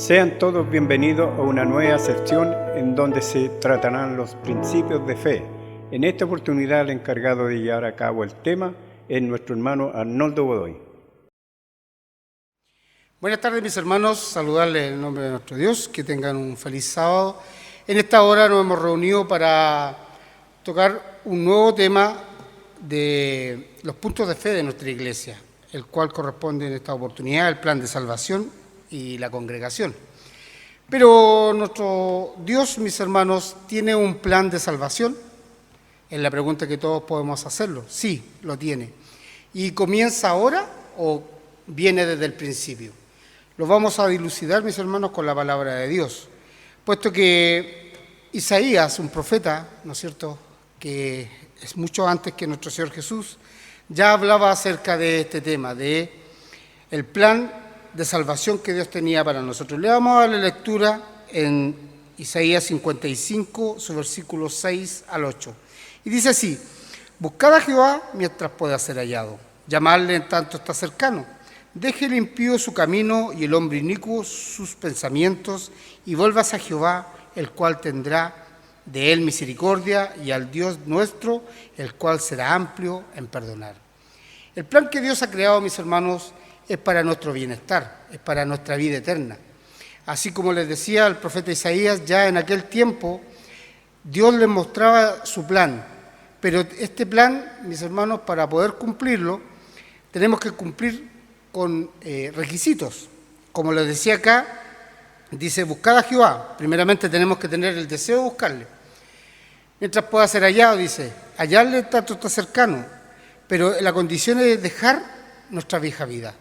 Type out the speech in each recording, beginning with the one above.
Sean todos bienvenidos a una nueva sección en donde se tratarán los principios de fe. En esta oportunidad el encargado de llevar a cabo el tema es nuestro hermano Arnoldo Godoy. Buenas tardes, mis hermanos, saludarles en el nombre de nuestro Dios, que tengan un feliz sábado. En esta hora nos hemos reunido para tocar un nuevo tema de los puntos de fe de nuestra iglesia, el cual corresponde en esta oportunidad al plan de salvación y la congregación. Pero nuestro Dios, mis hermanos, ¿tiene un plan de salvación? Es la pregunta que todos podemos hacerlo. Sí, lo tiene. ¿Y comienza ahora o viene desde el principio? Lo vamos a dilucidar, mis hermanos, con la palabra de Dios. Puesto que Isaías, un profeta, ¿no es cierto?, que es mucho antes que nuestro Señor Jesús, ya hablaba acerca de este tema, de el plan de salvación que Dios tenía para nosotros. Le vamos a dar la lectura en Isaías 55, su versículo 6 al 8. Y dice así: buscad a Jehová mientras pueda ser hallado, llamadle en tanto está cercano. Deje el impío su camino y el hombre inicuo sus pensamientos, y vuelvas a Jehová, el cual tendrá de él misericordia, y al Dios nuestro, el cual será amplio en perdonar. El plan que Dios ha creado, mis hermanos, es para nuestro bienestar, es para nuestra vida eterna. Así como les decía el profeta Isaías, ya en aquel tiempo Dios les mostraba su plan, pero este plan, mis hermanos, para poder cumplirlo, tenemos que cumplir con requisitos. Como les decía acá, dice, buscad a Jehová. Primeramente tenemos que tener el deseo de buscarle. Mientras pueda ser hallado, dice, hallarle tanto está cercano, pero la condición es dejar nuestra vieja vida,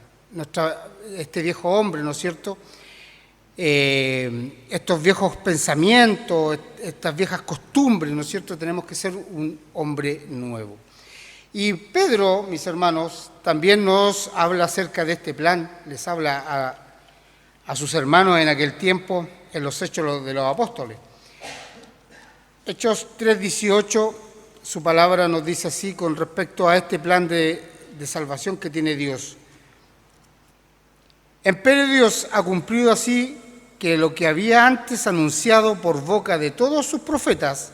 este viejo hombre, ¿no es cierto? Estos viejos pensamientos, estas viejas costumbres, ¿no es cierto? Tenemos que ser un hombre nuevo. Y Pedro, mis hermanos, también nos habla acerca de este plan, les habla a sus hermanos en aquel tiempo, en los Hechos de los Apóstoles. Hechos 3:18, su palabra nos dice así con respecto a este plan de salvación que tiene Dios. Empero Dios ha cumplido así que lo que había antes anunciado por boca de todos sus profetas,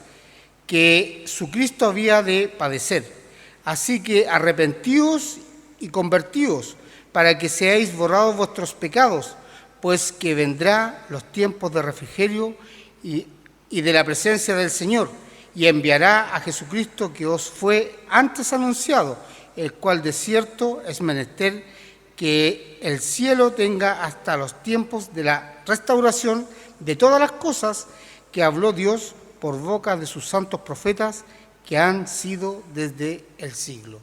que su Cristo había de padecer. Así que arrepentíos y convertíos, para que seáis borrados vuestros pecados, pues que vendrá los tiempos de refrigerio y de la presencia del Señor, y enviará a Jesucristo que os fue antes anunciado, el cual de cierto es menester que el cielo tenga hasta los tiempos de la restauración de todas las cosas que habló Dios por boca de sus santos profetas que han sido desde el siglo.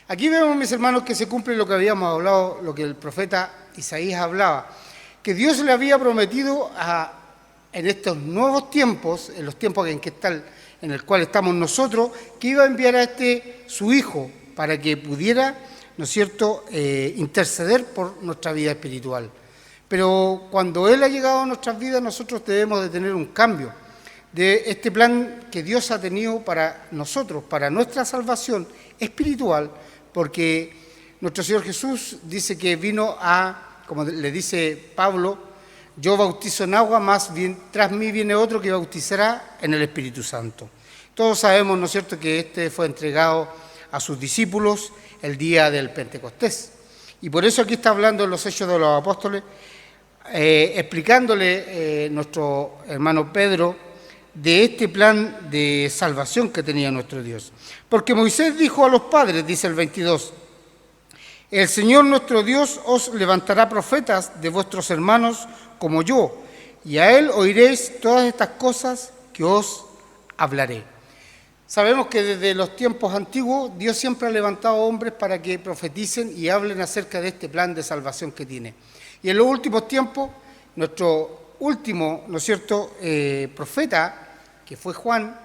Aquí vemos, mis hermanos, que se cumple lo que habíamos hablado, lo que el profeta Isaías hablaba, que Dios le había prometido en estos nuevos tiempos, en los tiempos en el cual estamos nosotros, que iba a enviar a su Hijo para que pudiera, ¿no es cierto?, interceder por nuestra vida espiritual. Pero cuando Él ha llegado a nuestras vidas, nosotros debemos de tener un cambio de este plan que Dios ha tenido para nosotros, para nuestra salvación espiritual, porque nuestro Señor Jesús dice que vino como le dice Pablo, yo bautizo en agua, más bien tras mí viene otro que bautizará en el Espíritu Santo. Todos sabemos, ¿no es cierto?, que este fue entregado a sus discípulos el día del Pentecostés. Y por eso aquí está hablando en los Hechos de los Apóstoles, explicándole nuestro hermano Pedro de este plan de salvación que tenía nuestro Dios. Porque Moisés dijo a los padres, dice el 22, el Señor nuestro Dios os levantará profetas de vuestros hermanos como yo, y a él oiréis todas estas cosas que os hablaré. Sabemos que desde los tiempos antiguos Dios siempre ha levantado hombres para que profeticen y hablen acerca de este plan de salvación que tiene. Y en los últimos tiempos, nuestro último, ¿no es cierto?, profeta, que fue Juan,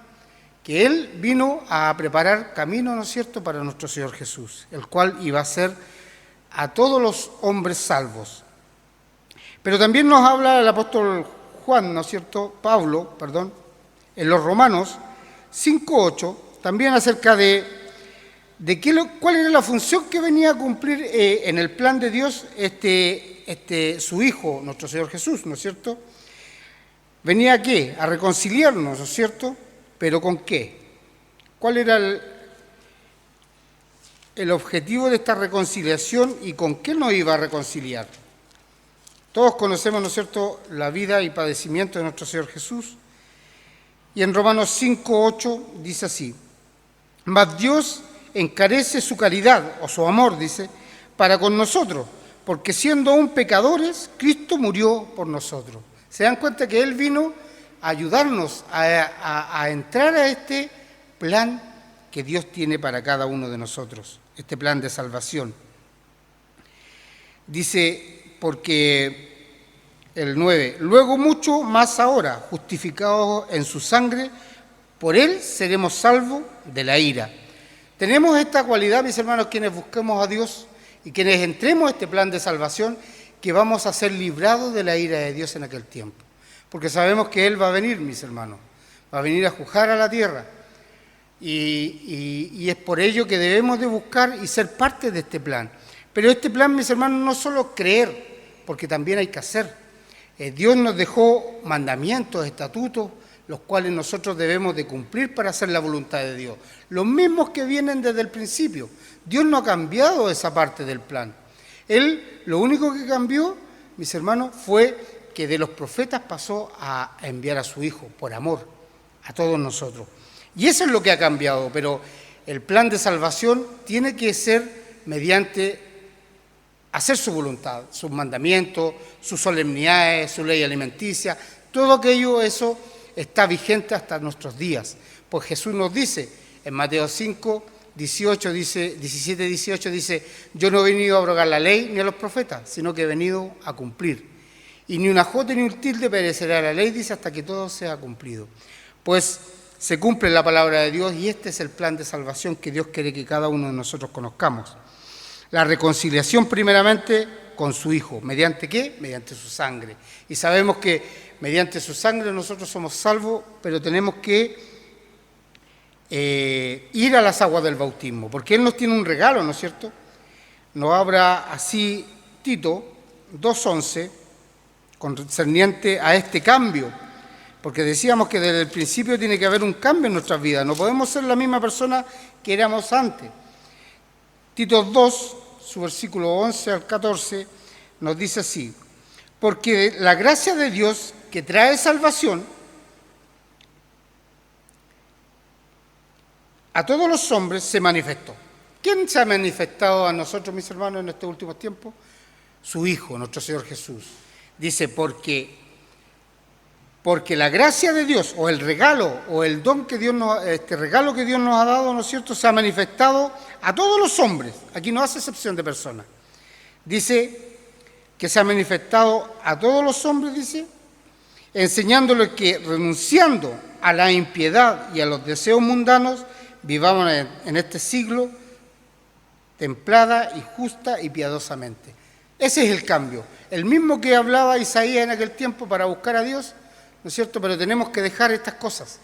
que él vino a preparar camino, ¿no es cierto?, para nuestro Señor Jesús, el cual iba a ser a todos los hombres salvos. Pero también nos habla el apóstol Juan, ¿no es cierto?, en los Romanos 5:8, también acerca de cuál era la función que venía a cumplir en el plan de Dios este que su Hijo, nuestro Señor Jesús, ¿no es cierto? ¿Venía a qué? A reconciliarnos, ¿no es cierto? ¿Pero con qué? ¿Cuál era el objetivo de esta reconciliación y con qué nos iba a reconciliar? Todos conocemos, ¿no es cierto?, la vida y padecimiento de nuestro Señor Jesús. Y en Romanos 5:8 dice así: mas Dios encarece su caridad, o su amor, dice, para con nosotros, porque siendo aún pecadores, Cristo murió por nosotros. ¿Se dan cuenta que Él vino a ayudarnos a entrar a este plan que Dios tiene para cada uno de nosotros, este plan de salvación? Dice, porque el 9, luego mucho más ahora, justificados en su sangre, por Él seremos salvos de la ira. Tenemos esta cualidad, mis hermanos, quienes busquemos a Dios y quienes entremos a este plan de salvación, que vamos a ser librados de la ira de Dios en aquel tiempo. Porque sabemos que Él va a venir, mis hermanos, va a venir a juzgar a la tierra. Y es por ello que debemos de buscar y ser parte de este plan. Pero este plan, mis hermanos, no solo creer, porque también hay que hacer. Dios nos dejó mandamientos, estatutos, los cuales nosotros debemos de cumplir para hacer la voluntad de Dios. Los mismos que vienen desde el principio. Dios no ha cambiado esa parte del plan. Él, lo único que cambió, mis hermanos, fue que de los profetas pasó a enviar a su Hijo, por amor, a todos nosotros. Y eso es lo que ha cambiado, pero el plan de salvación tiene que ser mediante hacer su voluntad, sus mandamientos, sus solemnidades, su ley alimenticia, todo aquello, eso está vigente hasta nuestros días. Pues Jesús nos dice, en Mateo 5, 18, dice, 17, 18, dice, yo no he venido a abrogar la ley ni a los profetas, sino que he venido a cumplir. Y ni una jota ni un tilde perecerá la ley, dice, hasta que todo sea cumplido. Pues se cumple la palabra de Dios y este es el plan de salvación que Dios quiere que cada uno de nosotros conozcamos. La reconciliación primeramente con su Hijo. ¿Mediante qué? Mediante su sangre. Y sabemos que mediante su sangre nosotros somos salvos, pero tenemos que ir a las aguas del bautismo, porque Él nos tiene un regalo, ¿no es cierto? Nos habla así Tito 2:11, concerniente a este cambio, porque decíamos que desde el principio tiene que haber un cambio en nuestras vidas, no podemos ser la misma persona que éramos antes. Tito 2, su versículo 11 al 14, nos dice así: porque la gracia de Dios que trae salvación a todos los hombres se manifestó. ¿Quién se ha manifestado a nosotros, mis hermanos, en estos últimos tiempos? Su Hijo, nuestro Señor Jesús. Dice, porque la gracia de Dios, o el regalo, o el don que Dios nos, este regalo que Dios nos ha dado, ¿no es cierto?, se ha manifestado a todos los hombres. Aquí no hace excepción de personas. Dice que se ha manifestado a todos los hombres, dice, enseñándoles que renunciando a la impiedad y a los deseos mundanos, vivamos en este siglo templada y justa y piadosamente. Ese es el cambio. El mismo que hablaba Isaías en aquel tiempo para buscar a Dios, ¿no es cierto? Pero tenemos que dejar estas cosas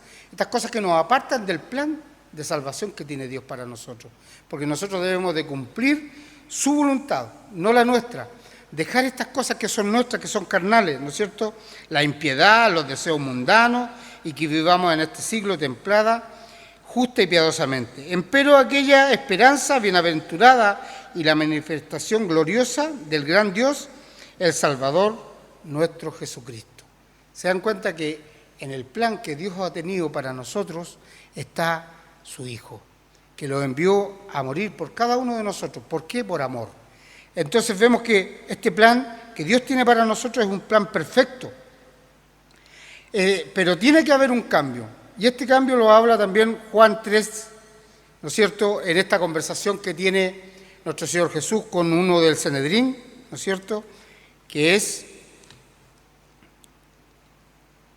que nos apartan del plan de salvación que tiene Dios para nosotros. Porque nosotros debemos de cumplir su voluntad, no la nuestra. Dejar estas cosas que son nuestras, que son carnales, ¿no es cierto? La impiedad, los deseos mundanos, y que vivamos en este siglo templada, justa y piadosamente. Empero aquella esperanza bienaventurada y la manifestación gloriosa del gran Dios, el Salvador nuestro Jesucristo. Se dan cuenta que en el plan que Dios ha tenido para nosotros está su Hijo, que lo envió a morir por cada uno de nosotros. ¿Por qué? Por amor. Entonces vemos que este plan que Dios tiene para nosotros es un plan perfecto, pero tiene que haber un cambio. Y este cambio lo habla también Juan 3, ¿no es cierto?, en esta conversación que tiene nuestro Señor Jesús con uno del Sanedrín, ¿no es cierto?, que es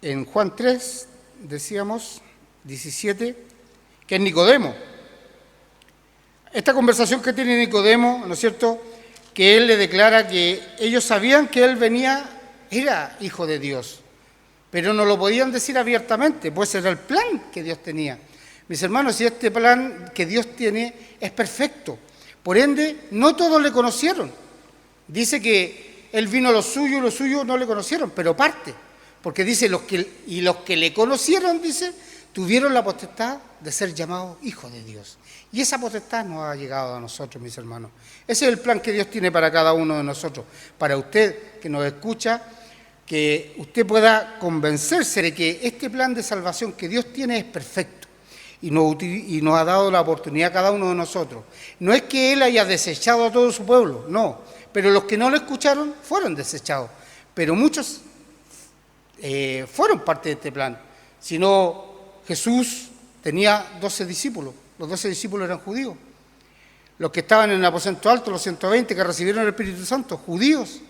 en Juan 3, decíamos, 17, que es Nicodemo. Esta conversación que tiene Nicodemo, ¿no es cierto?, que él le declara que ellos sabían que él era hijo de Dios, pero no lo podían decir abiertamente, pues era el plan que Dios tenía. Mis hermanos, y este plan que Dios tiene es perfecto. Por ende, no todos le conocieron. Dice que Él vino a los suyos no le conocieron, pero parte. Porque dice, los que le conocieron, dice, tuvieron la potestad de ser llamados hijos de Dios. Y esa potestad nos ha llegado a nosotros, mis hermanos. Ese es el plan que Dios tiene para cada uno de nosotros. Para usted que nos escucha, que usted pueda convencerse de que este plan de salvación que Dios tiene es perfecto. Y nos ha dado la oportunidad a cada uno de nosotros. No es que Él haya desechado a todo su pueblo, no. Pero los que no lo escucharon fueron desechados. Pero muchos fueron parte de este plan. Si no, Jesús tenía 12 discípulos. Los 12 discípulos eran judíos. Los que estaban en el aposento alto, los 120 que recibieron el Espíritu Santo, judíos.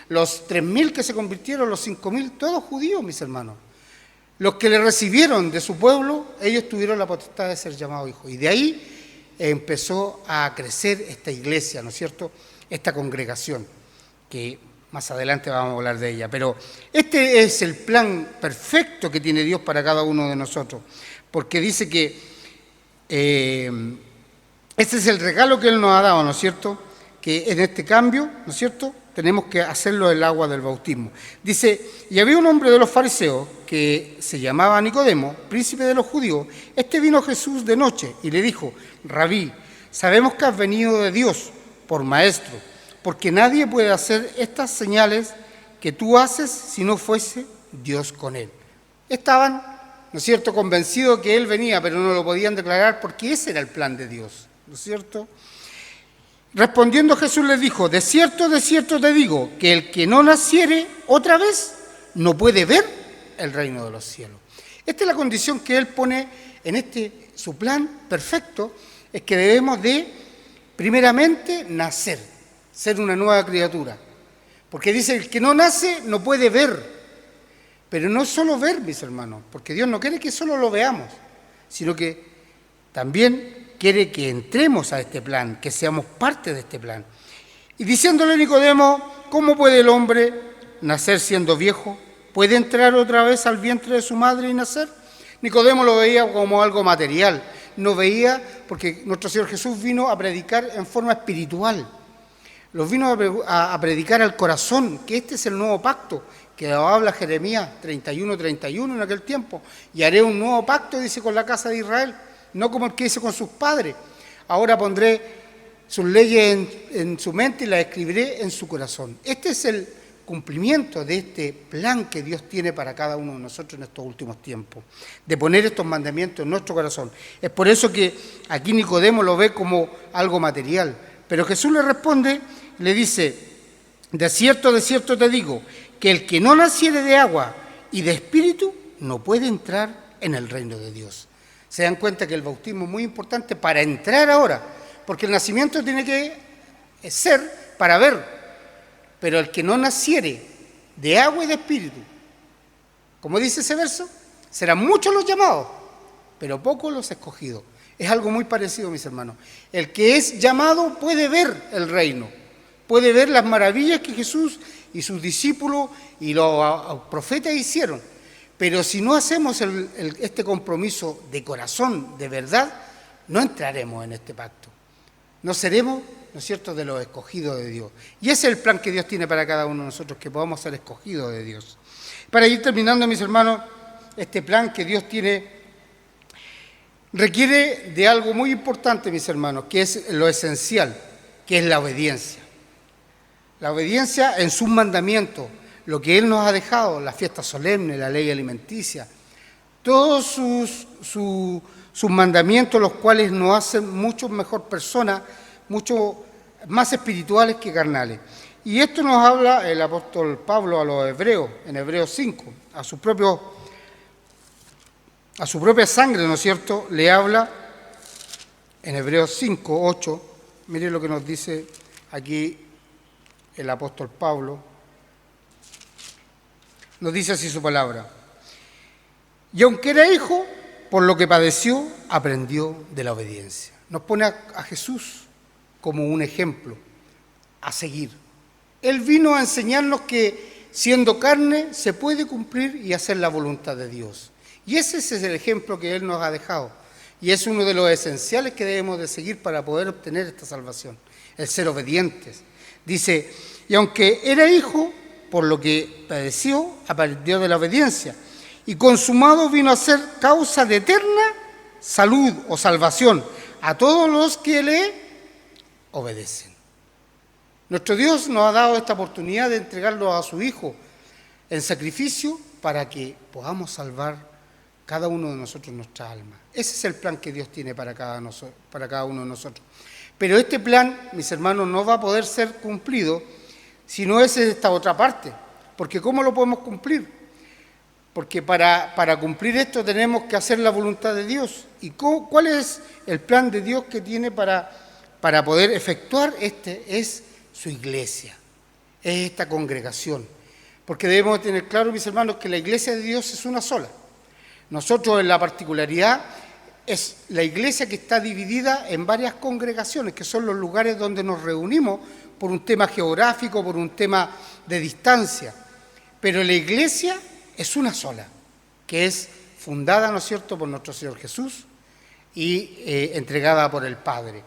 Los 3.000 que se convirtieron, los 5.000, todos judíos, mis hermanos. Los que le recibieron de su pueblo, ellos tuvieron la potestad de ser llamados hijos. Y de ahí empezó a crecer esta iglesia, ¿no es cierto?, esta congregación, que más adelante vamos a hablar de ella. Pero este es el plan perfecto que tiene Dios para cada uno de nosotros, porque dice que este es el regalo que Él nos ha dado, ¿no es cierto?, que en este cambio, ¿no es cierto?, tenemos que hacerlo el agua del bautismo. Dice, y había un hombre de los fariseos que se llamaba Nicodemo, príncipe de los judíos. Este vino a Jesús de noche y le dijo, Rabí, sabemos que has venido de Dios por maestro, porque nadie puede hacer estas señales que tú haces si no fuese Dios con él. Estaban, ¿no es cierto?, convencidos que él venía, pero no lo podían declarar porque ese era el plan de Dios, ¿no es cierto? Respondiendo Jesús les dijo, de cierto te digo, que el que no naciere otra vez no puede ver el reino de los cielos. Esta es la condición que Él pone en su plan perfecto, es que debemos de, primeramente, nacer, ser una nueva criatura. Porque dice, el que no nace no puede ver, pero no solo ver, mis hermanos, porque Dios no quiere que solo lo veamos, sino que también quiere que entremos a este plan, que seamos parte de este plan. Y diciéndole a Nicodemo, ¿cómo puede el hombre nacer siendo viejo? ¿Puede entrar otra vez al vientre de su madre y nacer? Nicodemo lo veía como algo material, no veía, porque nuestro Señor Jesús vino a predicar en forma espiritual, los vino a predicar al corazón, que este es el nuevo pacto, que habla Jeremías 31 en aquel tiempo, y haré un nuevo pacto, dice, con la casa de Israel, no como el que hice con sus padres. Ahora pondré sus leyes en su mente y las escribiré en su corazón. Este es el cumplimiento de este plan que Dios tiene para cada uno de nosotros en estos últimos tiempos, de poner estos mandamientos en nuestro corazón. Es por eso que aquí Nicodemo lo ve como algo material. Pero Jesús le responde, le dice, de cierto te digo, que el que no naciere de agua y de espíritu no puede entrar en el reino de Dios. Se dan cuenta que el bautismo es muy importante para entrar ahora, porque el nacimiento tiene que ser para ver, pero el que no naciere de agua y de espíritu, como dice ese verso, serán muchos los llamados, pero pocos los escogidos. Es algo muy parecido, mis hermanos. El que es llamado puede ver el reino, puede ver las maravillas que Jesús y sus discípulos y los profetas hicieron. Pero si no hacemos este compromiso de corazón, de verdad, no entraremos en este pacto. No seremos, ¿no es cierto?, de los escogidos de Dios. Y ese es el plan que Dios tiene para cada uno de nosotros, que podamos ser escogidos de Dios. Para ir terminando, mis hermanos, este plan que Dios tiene requiere de algo muy importante, mis hermanos, que es lo esencial, que es la obediencia. La obediencia en sus mandamientos, lo que Él nos ha dejado, la fiesta solemne, la ley alimenticia, todos sus mandamientos, los cuales nos hacen mucho mejor personas, mucho más espirituales que carnales. Y esto nos habla el apóstol Pablo a los hebreos, en Hebreos 5, a su propia sangre, ¿no es cierto?, le habla en Hebreos 5, 8, mire lo que nos dice aquí el apóstol Pablo. Nos dice así su palabra. Y aunque era hijo, por lo que padeció, aprendió de la obediencia. Nos pone a Jesús como un ejemplo a seguir. Él vino a enseñarnos que siendo carne se puede cumplir y hacer la voluntad de Dios. Y ese es el ejemplo que Él nos ha dejado. Y es uno de los esenciales que debemos de seguir para poder obtener esta salvación, el ser obedientes. Dice, Y aunque era hijo, por lo que padeció, aprendió de la obediencia. Y consumado vino a ser causa de eterna salud o salvación a todos los que le obedecen. Nuestro Dios nos ha dado esta oportunidad de entregarlo a su Hijo en sacrificio para que podamos salvar cada uno de nosotros nuestra alma. Ese es el plan que Dios tiene para cada uno de nosotros. Pero este plan, mis hermanos, no va a poder ser cumplido si no es esta otra parte. Porque ¿cómo lo podemos cumplir? Porque para cumplir esto tenemos que hacer la voluntad de Dios. ¿Y cuál es el plan de Dios que tiene para poder efectuar este? Es su iglesia, es esta congregación. Porque debemos tener claro, mis hermanos, que la iglesia de Dios es una sola. Nosotros en la particularidad es la iglesia que está dividida en varias congregaciones, que son los lugares donde nos reunimos por un tema geográfico, por un tema de distancia. Pero la iglesia es una sola, que es fundada, ¿no es cierto?, por nuestro Señor Jesús y entregada por el Padre.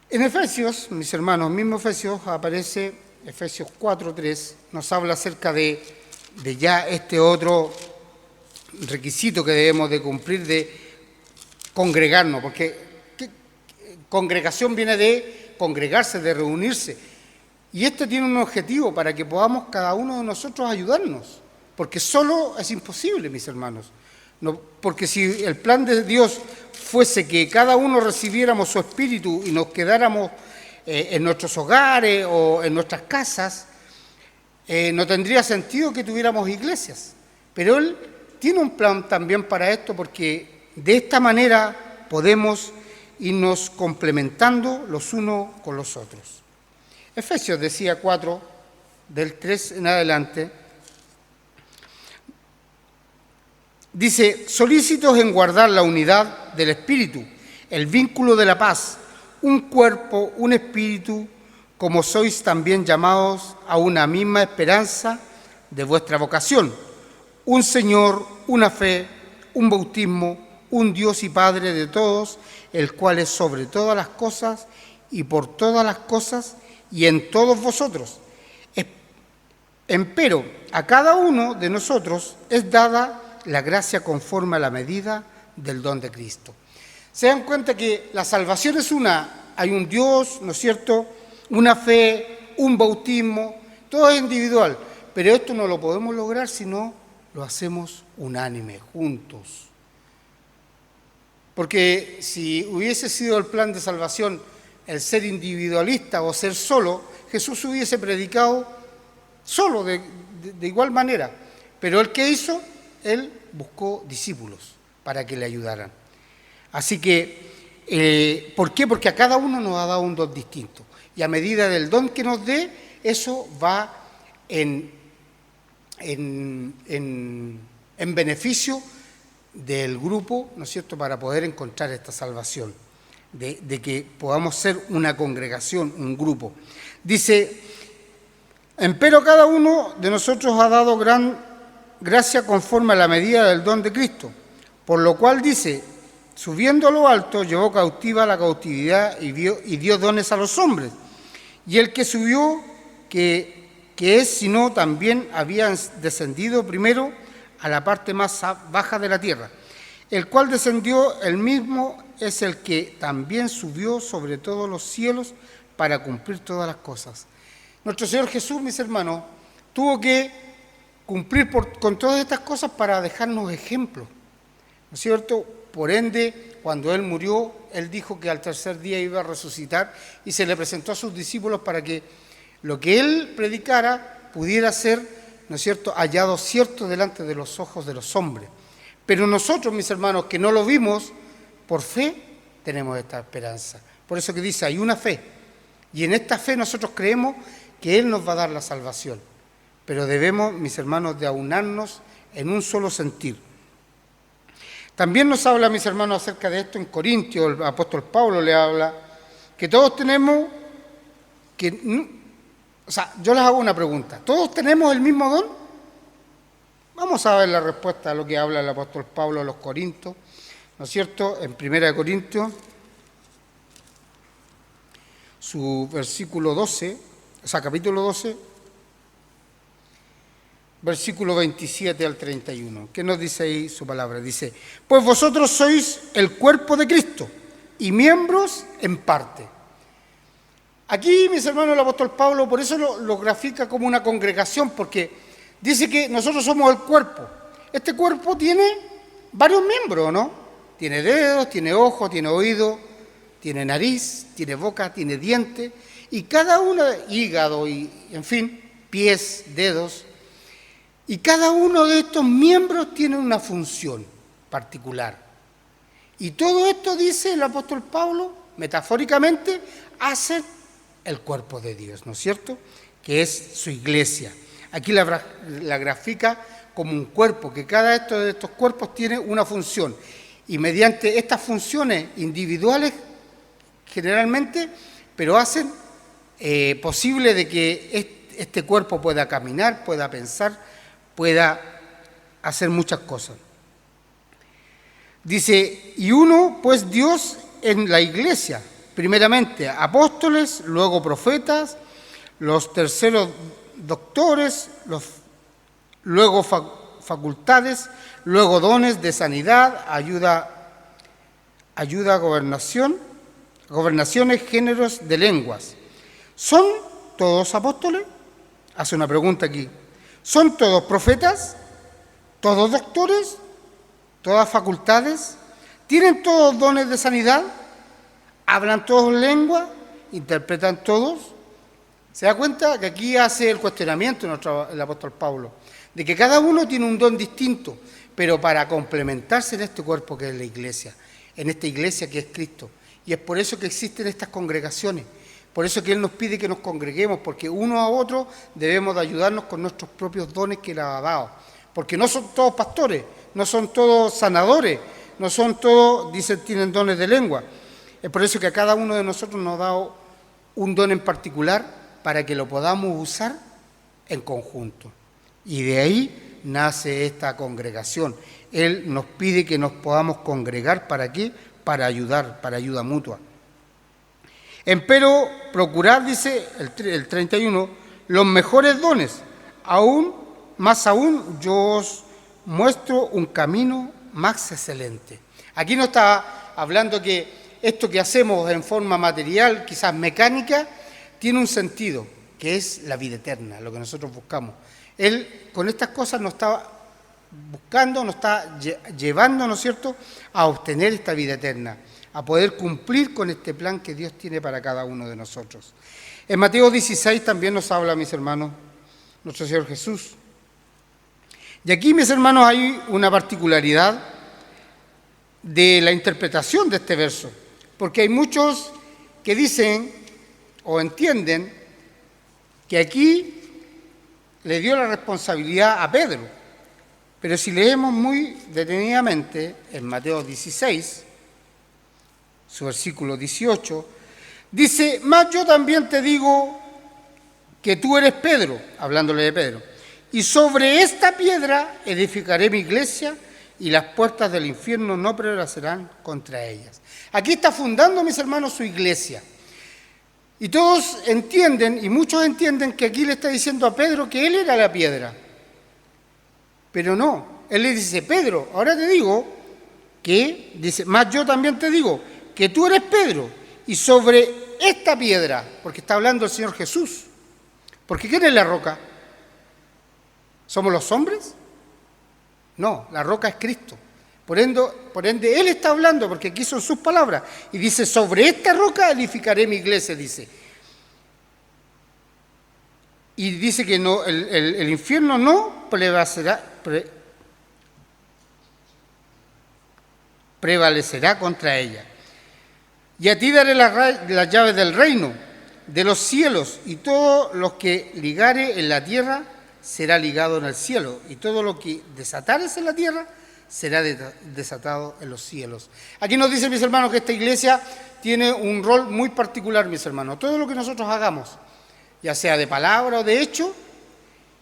En Efesios, mis hermanos, mismo Efesios, aparece Efesios 4:3, nos habla acerca de ya este otro requisito que debemos de cumplir de congregarnos, porque congregación viene de congregarse, de reunirse. Y esto tiene un objetivo para que podamos cada uno de nosotros ayudarnos, porque solo es imposible, mis hermanos. No, porque si el plan de Dios fuese que cada uno recibiéramos su espíritu y nos quedáramos en nuestros hogares o en nuestras casas, no tendría sentido que tuviéramos iglesias. Pero Él tiene un plan también para esto, porque de esta manera podemos irnos complementando los unos con los otros. Efesios decía 4, del 3 en adelante, dice: solícitos en guardar la unidad del Espíritu, el vínculo de la paz, un cuerpo, un espíritu, como sois también llamados a una misma esperanza de vuestra vocación, un Señor, una fe, un bautismo, un Dios y Padre de todos, el cual es sobre todas las cosas y por todas las cosas y en todos vosotros. Empero a cada uno de nosotros es dada la gracia conforme a la medida del don de Cristo. Se dan cuenta que la salvación es una, hay un Dios, ¿no es cierto?, una fe, un bautismo, todo es individual, pero esto no lo podemos lograr si no lo hacemos unánime, juntos. Porque si hubiese sido el plan de salvación el ser individualista o ser solo, Jesús hubiese predicado solo de igual manera. Pero ¿el qué hizo? Él buscó discípulos para que le ayudaran. Así que, ¿por qué? Porque a cada uno nos ha dado un don distinto. Y a medida del don que nos dé, eso va en beneficio del grupo, ¿no es cierto?, para poder encontrar esta salvación, de que podamos ser una congregación, un grupo. Dice: empero cada uno de nosotros ha dado gran gracia conforme a la medida del don de Cristo, por lo cual dice: subiendo a lo alto, llevó cautiva la cautividad y dio dones a los hombres. Y el que subió, que es, sino también había descendido primero a la parte más baja de la tierra, el cual descendió, el mismo es el que también subió sobre todos los cielos para cumplir todas las cosas. Nuestro Señor Jesús, mis hermanos, tuvo que cumplir con todas estas cosas para dejarnos ejemplos, ¿no es cierto? Por ende, cuando Él murió, Él dijo que al tercer día iba a resucitar y se le presentó a sus discípulos para que lo que Él predicara pudiera ser, ¿no es cierto?, hallado cierto delante de los ojos de los hombres. Pero nosotros, mis hermanos, que no lo vimos, por fe tenemos esta esperanza. Por eso que dice, hay una fe. Y en esta fe nosotros creemos que Él nos va a dar la salvación. Pero debemos, mis hermanos, de aunarnos en un solo sentir. También nos habla, mis hermanos, acerca de esto en Corintios, el apóstol Pablo le habla, que todos tenemos, yo les hago una pregunta, ¿todos tenemos el mismo don? Vamos a ver la respuesta a lo que habla el apóstol Pablo a los Corintios, ¿no es cierto? En 1 Corintios, su versículo 12, o sea, capítulo 12, versículo 27 al 31. ¿Qué nos dice ahí su palabra? Dice, pues vosotros sois el cuerpo de Cristo y miembros en parte. Aquí, mis hermanos, el apóstol Pablo por eso lo grafica como una congregación, porque dice que nosotros somos el cuerpo. Este cuerpo tiene varios miembros, ¿no? Tiene dedos, tiene ojos, tiene oídos, tiene nariz, tiene boca, tiene dientes, y cada uno, hígado y, en fin, pies, dedos, y cada uno de estos miembros tiene una función particular. Y todo esto, dice el apóstol Pablo, metafóricamente, hace el cuerpo de Dios, ¿no es cierto? Que es su iglesia. Aquí la grafica como un cuerpo, que cada de estos cuerpos tiene una función. Y mediante estas funciones individuales, generalmente, pero hacen posible de que este cuerpo pueda caminar, pueda pensar, pueda hacer muchas cosas. Dice, y uno, pues Dios en la iglesia, primeramente apóstoles, luego profetas, los terceros doctores, luego facultades, luego dones de sanidad, ayuda, gobernaciones, géneros de lenguas. ¿Son todos apóstoles? Hace una pregunta aquí. ¿Son todos profetas? ¿Todos doctores? ¿Todas facultades? ¿Tienen todos dones de sanidad? ¿Hablan todos lengua? ¿Interpretan todos? ¿Se da cuenta que aquí hace el cuestionamiento el apóstol Pablo? De que cada uno tiene un don distinto, pero para complementarse en este cuerpo que es la iglesia, en esta iglesia que es Cristo. Y es por eso que existen estas congregaciones. Por eso que Él nos pide que nos congreguemos, porque uno a otro debemos de ayudarnos con nuestros propios dones que Él ha dado. Porque no son todos pastores, no son todos sanadores, no son todos, dicen, tienen dones de lengua. Es por eso que a cada uno de nosotros nos ha dado un don en particular para que lo podamos usar en conjunto. Y de ahí nace esta congregación. Él nos pide que nos podamos congregar, ¿para qué? Para ayudar, para ayuda mutua. Empero procurad, dice el 31, los mejores dones. Más aún, yo os muestro un camino más excelente. Aquí no está hablando que esto que hacemos en forma material, quizás mecánica, tiene un sentido, que es la vida eterna, lo que nosotros buscamos. Él con estas cosas nos está buscando, nos está llevando, ¿no es cierto?, a obtener esta vida eterna, a poder cumplir con este plan que Dios tiene para cada uno de nosotros. En Mateo 16 también nos habla, mis hermanos, nuestro Señor Jesús. Y aquí, mis hermanos, hay una particularidad de la interpretación de este verso, porque hay muchos que dicen o entienden que aquí le dio la responsabilidad a Pedro. Pero si leemos muy detenidamente en Mateo 16, su versículo 18, dice, mas yo también te digo que tú eres Pedro, hablándole de Pedro, y sobre esta piedra edificaré mi iglesia y las puertas del infierno no prevalecerán contra ellas. Aquí está fundando, mis hermanos, su iglesia. Y todos entienden, y muchos entienden que aquí le está diciendo a Pedro que él era la piedra. Pero no, él le dice, Pedro, ahora te digo que, dice, más yo también te digo, que tú eres Pedro, y sobre esta piedra, porque está hablando el Señor Jesús, porque ¿quién es la roca? ¿Somos los hombres? No, la roca es Cristo. Por ende, Él está hablando, porque aquí son sus palabras, y dice, sobre esta roca edificaré mi iglesia, dice. Y dice que no, el infierno no prevalecerá contra ella. Y a ti daré las llaves del reino, de los cielos, y todo lo que ligare en la tierra será ligado en el cielo, y todo lo que desatares en la tierra será desatado en los cielos. Aquí nos dice, mis hermanos, que esta iglesia tiene un rol muy particular, mis hermanos. Todo lo que nosotros hagamos, ya sea de palabra o de hecho,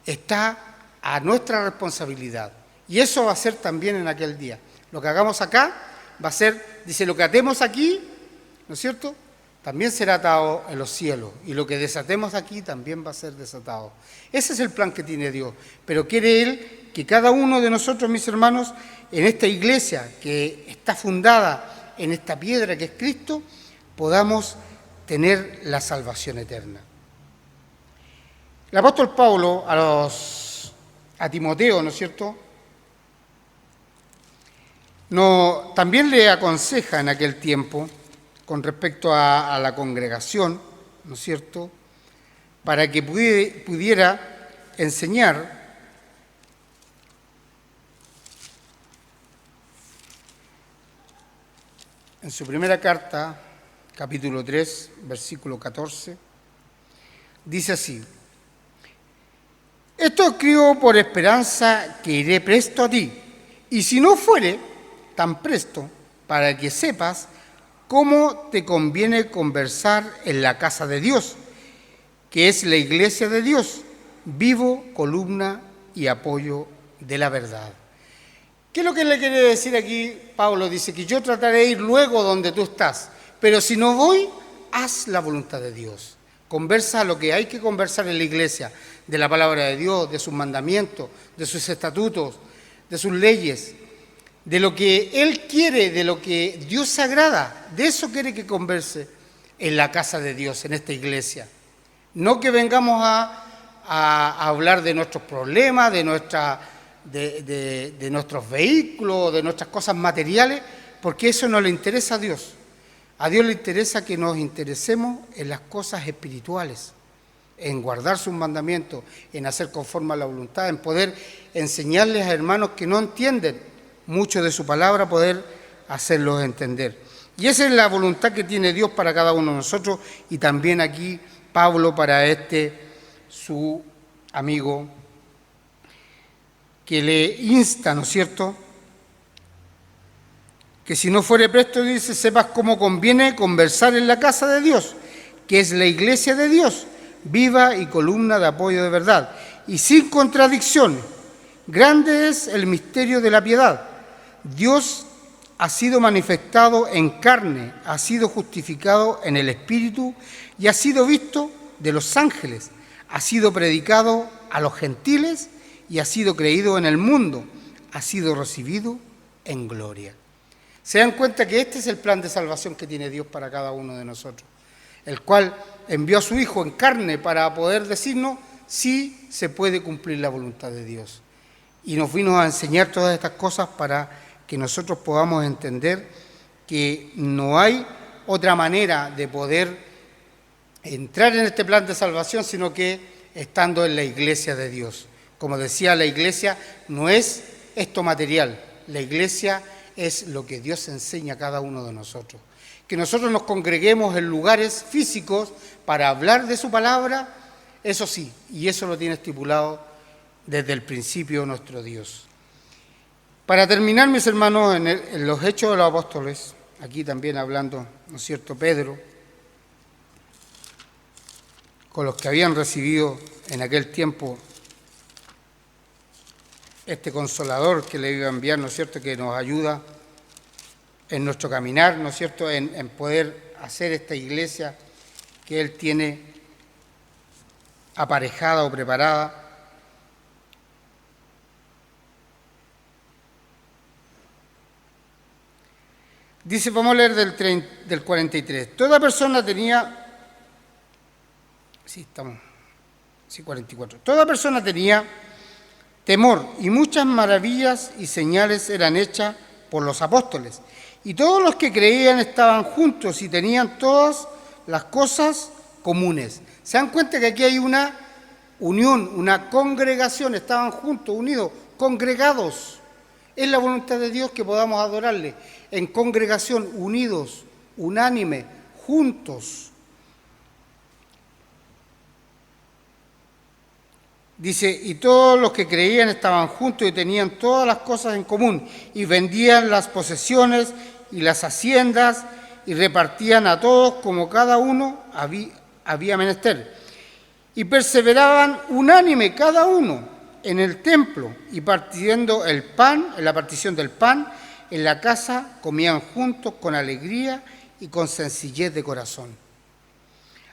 está a nuestra responsabilidad. Y eso va a ser también en aquel día. Lo que hagamos acá va a ser, dice, lo que atemos aquí, ¿no es cierto?, también será atado en los cielos, y lo que desatemos aquí también va a ser desatado. Ese es el plan que tiene Dios, pero quiere Él que cada uno de nosotros, mis hermanos, en esta iglesia que está fundada en esta piedra que es Cristo, podamos tener la salvación eterna. El apóstol Pablo a Timoteo, ¿no es cierto?, también le aconseja en aquel tiempo con respecto a la congregación, ¿no es cierto?, para que pudiera enseñar en su primera carta, capítulo 3, versículo 14, dice así: esto escribo por esperanza que iré presto a ti, y si no fuere tan presto, para que sepas cómo te conviene conversar en la casa de Dios, que es la iglesia de Dios, vivo, columna y apoyo de la verdad. ¿Qué es lo que le quiere decir aquí Pablo? Dice que yo trataré de ir luego donde tú estás, pero si no voy, haz la voluntad de Dios. Conversa lo que hay que conversar en la iglesia, de la palabra de Dios, de sus mandamientos, de sus estatutos, de sus leyes, de lo que Él quiere, de lo que Dios agrada. De eso quiere que converse en la casa de Dios, en esta iglesia. No que vengamos a hablar de nuestros problemas, de nuestros vehículos, de nuestras cosas materiales, porque eso no le interesa a Dios. A Dios le interesa que nos interesemos en las cosas espirituales, en guardar sus mandamientos, en hacer conforme a la voluntad, en poder enseñarles a hermanos que no entienden mucho de su palabra, poder hacerlos entender. Y esa es la voluntad que tiene Dios para cada uno de nosotros, y también aquí Pablo para su amigo, que le insta, ¿no es cierto?, que si no fuere presto, dice, sepas cómo conviene conversar en la casa de Dios, que es la iglesia de Dios, viva y columna de apoyo de verdad, y sin contradicción. Grande es el misterio de la piedad. Dios ha sido manifestado en carne, ha sido justificado en el Espíritu y ha sido visto de los ángeles, ha sido predicado a los gentiles y ha sido creído en el mundo, ha sido recibido en gloria. Se dan cuenta que este es el plan de salvación que tiene Dios para cada uno de nosotros, el cual envió a su Hijo en carne para poder decirnos si se puede cumplir la voluntad de Dios. Y nos vino a enseñar todas estas cosas para que nosotros podamos entender que no hay otra manera de poder entrar en este plan de salvación, sino que estando en la iglesia de Dios. Como decía, la iglesia no es esto material, la iglesia es lo que Dios enseña a cada uno de nosotros. Que nosotros nos congreguemos en lugares físicos para hablar de su palabra, eso sí, y eso lo tiene estipulado desde el principio nuestro Dios. Para terminar, mis hermanos, en los Hechos de los Apóstoles, aquí también hablando, ¿no es cierto?, Pedro, con los que habían recibido en aquel tiempo este Consolador que le iba a enviar, ¿no es cierto?, que nos ayuda en nuestro caminar, ¿no es cierto?, en poder hacer esta iglesia que Él tiene aparejada o preparada. Dice, vamos a leer del 43. Toda persona tenía... Sí, 44. Toda persona tenía temor, y muchas maravillas y señales eran hechas por los apóstoles. Y todos los que creían estaban juntos y tenían todas las cosas comunes. ¿Se dan cuenta que aquí hay una unión, una congregación? Estaban juntos, unidos, congregados. Es la voluntad de Dios que podamos adorarle en congregación, unidos, unánime, juntos. Dice, y todos los que creían estaban juntos y tenían todas las cosas en común, y vendían las posesiones y las haciendas, y repartían a todos como cada uno había menester. Y perseveraban unánime cada uno en el templo, y partiendo el pan, en la partición del pan, en la casa comían juntos con alegría y con sencillez de corazón.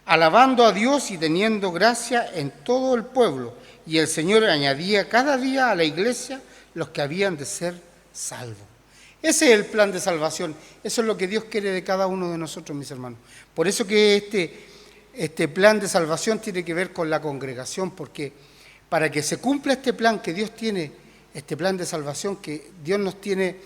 alabando a Dios y teniendo gracia en todo el pueblo. Y el Señor añadía cada día a la iglesia los que habían de ser salvos. Ese es el plan de salvación. Eso es lo que Dios quiere de cada uno de nosotros, mis hermanos. Por eso que este plan de salvación tiene que ver con la congregación, porque para que se cumpla este plan que Dios tiene, este plan de salvación que Dios nos tiene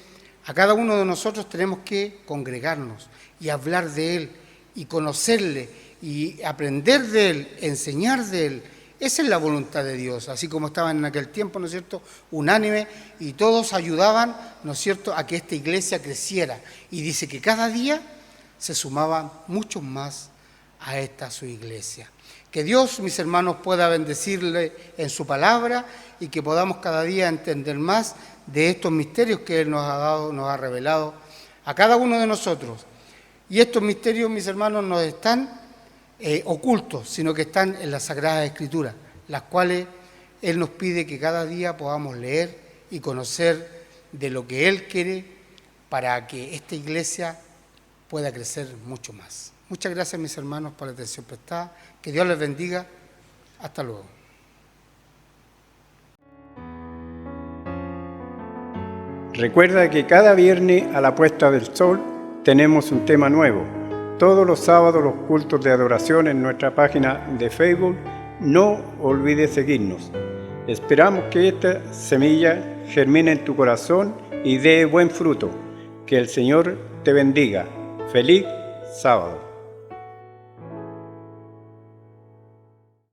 a cada uno de nosotros, tenemos que congregarnos y hablar de Él y conocerle y aprender de Él, enseñar de Él. Esa es la voluntad de Dios, así como estaban en aquel tiempo, ¿no es cierto?, unánime, y todos ayudaban, ¿no es cierto?, a que esta iglesia creciera. Y dice que cada día se sumaban muchos más a esta su iglesia. Que Dios, mis hermanos, pueda bendecirle en su palabra y que podamos cada día entender más de estos misterios que Él nos ha dado, nos ha revelado a cada uno de nosotros. Y estos misterios, mis hermanos, no están ocultos, sino que están en las Sagradas Escrituras, las cuales Él nos pide que cada día podamos leer y conocer de lo que Él quiere para que esta iglesia pueda crecer mucho más. Muchas gracias, mis hermanos, por la atención prestada. Que Dios les bendiga. Hasta luego. Recuerda que cada viernes a la puesta del sol tenemos un tema nuevo. Todos los sábados los cultos de adoración en nuestra página de Facebook. No olvides seguirnos. Esperamos que esta semilla germine en tu corazón y dé buen fruto. Que el Señor te bendiga. Feliz sábado.